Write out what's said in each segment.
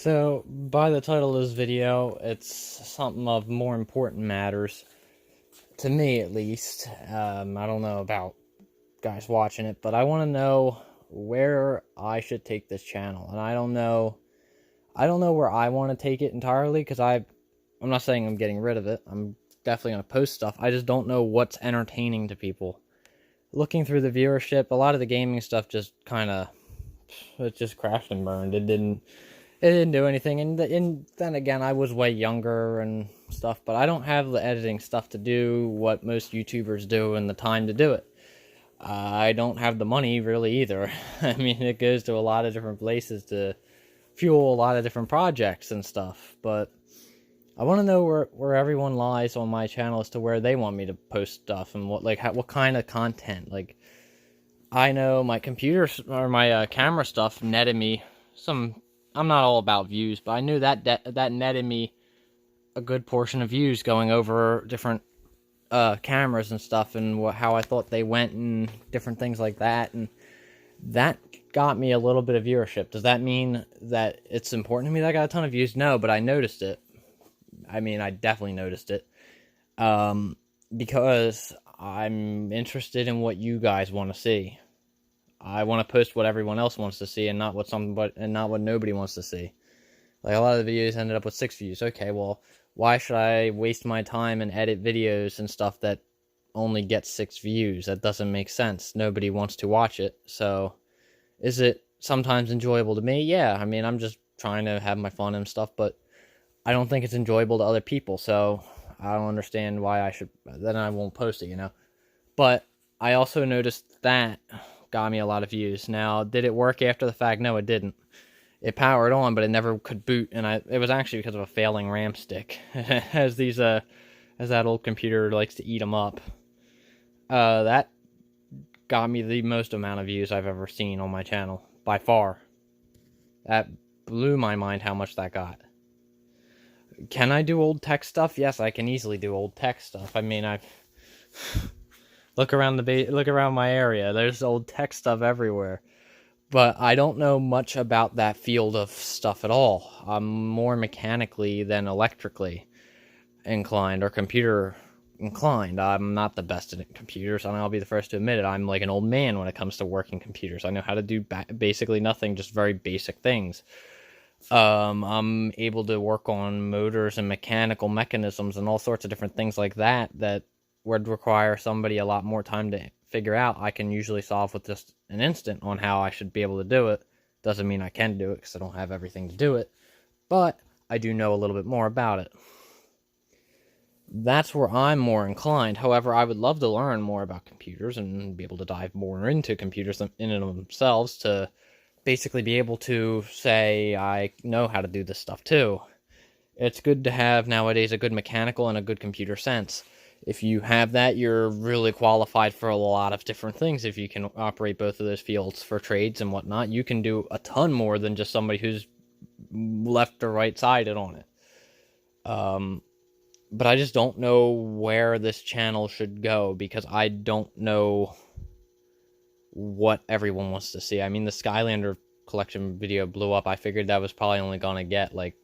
So, by the title of this video, it's something of more important matters, to me at least. I don't know about guys watching it, but I want to know where I should take this channel. And I don't know where I want to take it entirely, because I'm not saying I'm getting rid of it. I'm definitely going to post stuff. I just don't know what's entertaining to people. Looking through the viewership, a lot of the gaming stuff just it just crashed and burned. It didn't do anything, and then again, I was way younger and stuff, but I don't have the editing stuff to do what most YouTubers do and the time to do it. I don't have the money really either. I mean, it goes to a lot of different places to fuel a lot of different projects and stuff, but I want to know where everyone lies on my channel as to where they want me to post stuff and what kind of content. Like, I know my computer or my camera stuff netted me some. I'm not all about views, but I knew that netted me a good portion of views going over different cameras and stuff, and how I thought they went and different things like that, and that got me a little bit of viewership. Does that mean that it's important to me that I got a ton of views? No, but I noticed it. I mean, I definitely noticed it, because I'm interested in what you guys want to see. I want to post what everyone else wants to see, and not what nobody wants to see. Like, a lot of the videos ended up with 6 views. Okay, well, why should I waste my time and edit videos and stuff that only get 6 views? That doesn't make sense. Nobody wants to watch it. So, is it sometimes enjoyable to me? Yeah, I mean, I'm just trying to have my fun and stuff, but I don't think it's enjoyable to other people, so I don't understand why then I won't post it. But I also noticed that got me a lot of views. Now, did it work after the fact? No, it didn't. It powered on, but it never could boot, and it was actually because of a failing RAM stick, as that old computer likes to eat them up. That got me the most amount of views I've ever seen on my channel, by far. That blew my mind how much that got. Can I do old tech stuff? Yes, I can easily do old tech stuff. I mean, look around my area. There's old tech stuff everywhere. But I don't know much about that field of stuff at all. I'm more mechanically than electrically inclined, or computer inclined. I'm not the best at computers, and I'll be the first to admit it. I'm like an old man when it comes to working computers. I know how to do basically nothing, just very basic things. I'm able to work on motors and mechanical mechanisms and all sorts of different things like that would require somebody a lot more time to figure out. I can usually solve with just an instant on how I should be able to do it. Doesn't mean I can do it, because I don't have everything to do it, but I do know a little bit more about it. That's where I'm more inclined. However, I would love to learn more about computers and be able to dive more into computers in and of themselves, to basically be able to say I know how to do this stuff too. It's good to have nowadays a good mechanical and a good computer sense. If you have that, you're really qualified for a lot of different things. If you can operate both of those fields for trades and whatnot, you can do a ton more than just somebody who's left or right-sided on it. But I just don't know where this channel should go, because I don't know what everyone wants to see. I mean, the Skylander collection video blew up. I figured that was probably only going to get like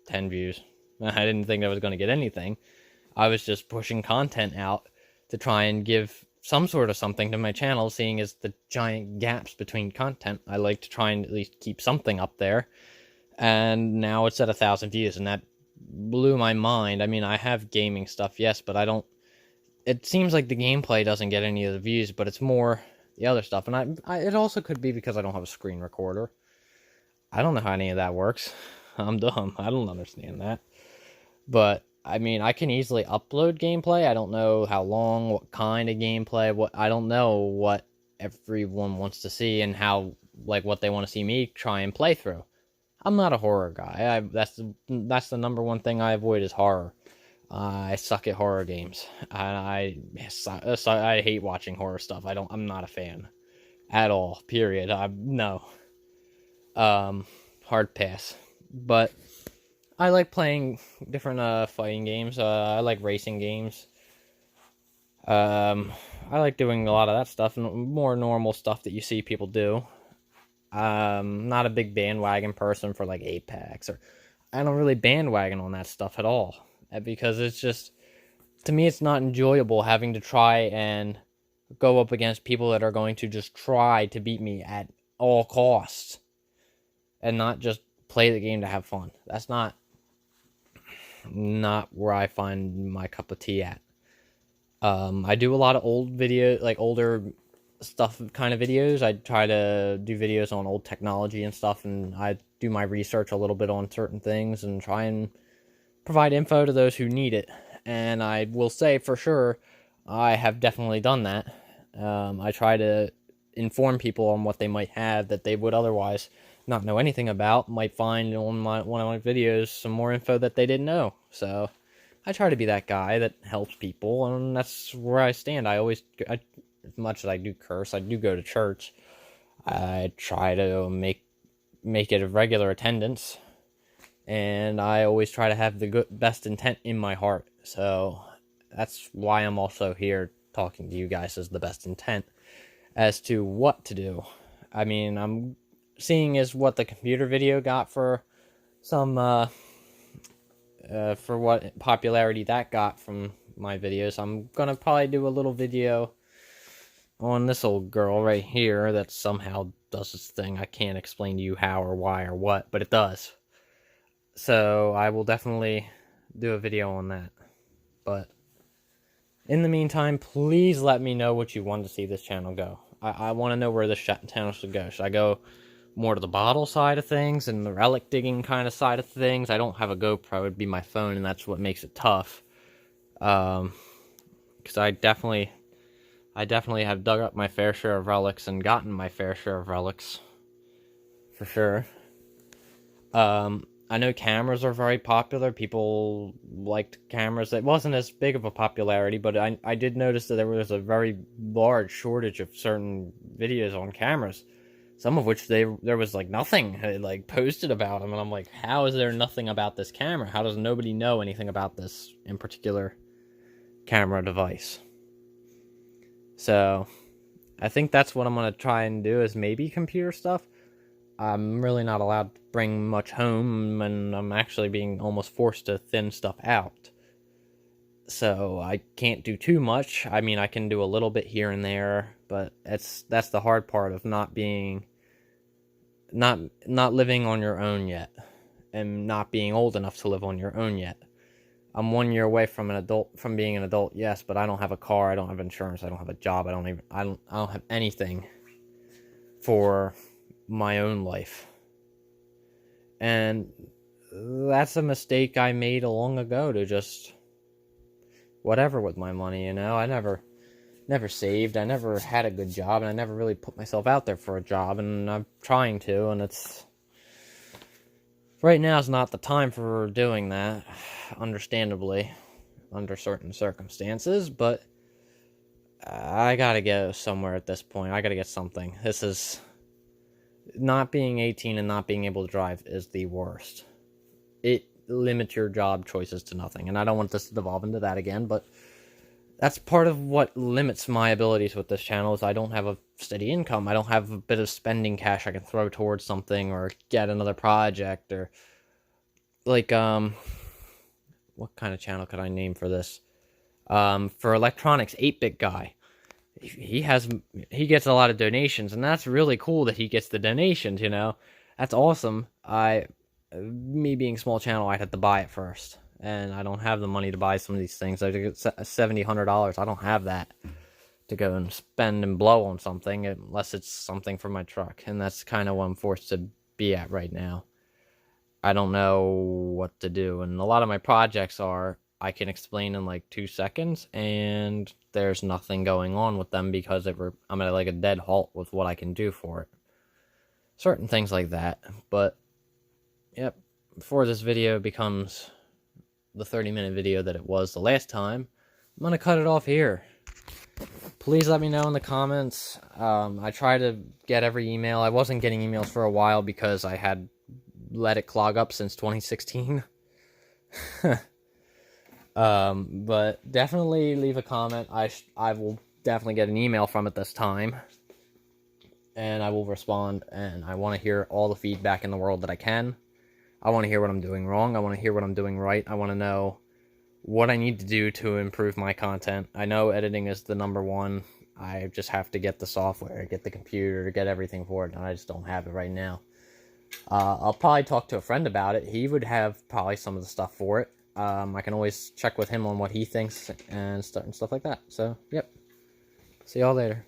10 views. I didn't think that was going to get anything. I was just pushing content out to try and give some sort of something to my channel, seeing as the giant gaps between content. I like to try and at least keep something up there. And now it's at 1,000 views, and that blew my mind. I mean, I have gaming stuff, yes, but it seems like the gameplay doesn't get any of the views, but it's more the other stuff. And it also could be because I don't have a screen recorder. I don't know how any of that works. I'm dumb. I don't understand that. But I mean, I can easily upload gameplay. I don't know how long, what kind of gameplay, I don't know what everyone wants to see, and what they want to see me try and play through. I'm not a horror guy. That's the number one thing I avoid, is horror. I suck at horror games. I hate watching horror stuff. I'm not a fan at all. Period. No. Hard pass. But I like playing different fighting games. I like racing games. I like doing a lot of that stuff, and more normal stuff that you see people do. Not a big bandwagon person for like Apex, or I don't really bandwagon on that stuff at all, because it's just, to me, it's not enjoyable having to try and go up against people that are going to just try to beat me at all costs and not just play the game to have fun. That's not where I find my cup of tea at. I do a lot of old video, like older stuff kind of videos. I try to do videos on old technology and stuff, and I do my research a little bit on certain things and try and provide info to those who need it. And I will say for sure, I have definitely done that. I try to inform people on what they might have that they would otherwise not know anything about, might find on one of my videos some more info that they didn't know. So I try to be that guy that helps people, and that's where I stand. As much as I do curse, I do go to church. I try to make it a regular attendance, and I always try to have the best intent in my heart. So that's why I'm also here talking to you guys as the best intent as to what to do. I mean, I'm seeing is what the computer video got for some for what popularity that got from my videos. I'm gonna probably do a little video on this old girl right here that somehow does this thing. I can't explain to you how or why or what, but it does. So I will definitely do a video on that. But in the meantime, please let me know what you want to see this channel go. I want to know where this channel should go. Should I go more to the bottle side of things and the relic digging kind of side of things? I don't have a GoPro. It'd be my phone, and that's what makes it tough. Because I definitely have dug up my fair share of relics and gotten my fair share of relics. For sure. I know cameras are very popular. People liked cameras. It wasn't as big of a popularity, but I did notice that there was a very large shortage of certain videos on cameras. Some of which there was like nothing like posted about them, and I'm like, how is there nothing about this camera? How does nobody know anything about this in particular camera device? So I think that's what I'm gonna try and do, is maybe computer stuff. I'm really not allowed to bring much home, and I'm actually being almost forced to thin stuff out. So I can't do too much. I mean, I can do a little bit here and there, but that's the hard part of not living on your own yet, and not being old enough to live on your own yet. I'm 1 year away from being an adult, yes, but I don't have a car, I don't have insurance, I don't have a job, I don't have anything for my own life. And that's a mistake I made long ago, to just whatever with my money, you know. I never saved, I never had a good job, and I never really put myself out there for a job, and I'm trying to, and it's right now is not the time for doing that, understandably, under certain circumstances, but I gotta go somewhere at this point. I gotta get something. This is not being 18 and not being able to drive is the worst. It limits your job choices to nothing, and I don't want this to devolve into that again, but that's part of what limits my abilities with this channel, is I don't have a steady income. I don't have a bit of spending cash I can throw towards something, or get another project, or like, what kind of channel could I name for this? For electronics, 8-Bit Guy. He gets a lot of donations, and that's really cool that he gets the donations, you know. That's awesome. Me being a small channel, I'd have to buy it first, and I don't have the money to buy some of these things. I get $70, $100. I don't have that to go and spend and blow on something, unless it's something for my truck, and that's kind of what I'm forced to be at right now. I don't know what to do, and a lot of my projects I can explain in like 2 seconds, and there's nothing going on with them because I'm at like a dead halt with what I can do for it. Certain things like that. But, yep, before this video becomes the 30-minute video that it was the last time, I'm going to cut it off here. Please let me know in the comments. I try to get every email. I wasn't getting emails for a while because I had let it clog up since 2016. But definitely leave a comment. I will definitely get an email from it this time. and I will respond, and I want to hear all the feedback in the world that I can. I want to hear what I'm doing wrong. I want to hear what I'm doing right. I want to know what I need to do to improve my content. I know editing is the number one. I just have to get the software, get the computer, get everything for it, and I just don't have it right now. I'll probably talk to a friend about it. He would have probably some of the stuff for it. I can always check with him on what he thinks and stuff like that. So, yep. See y'all later.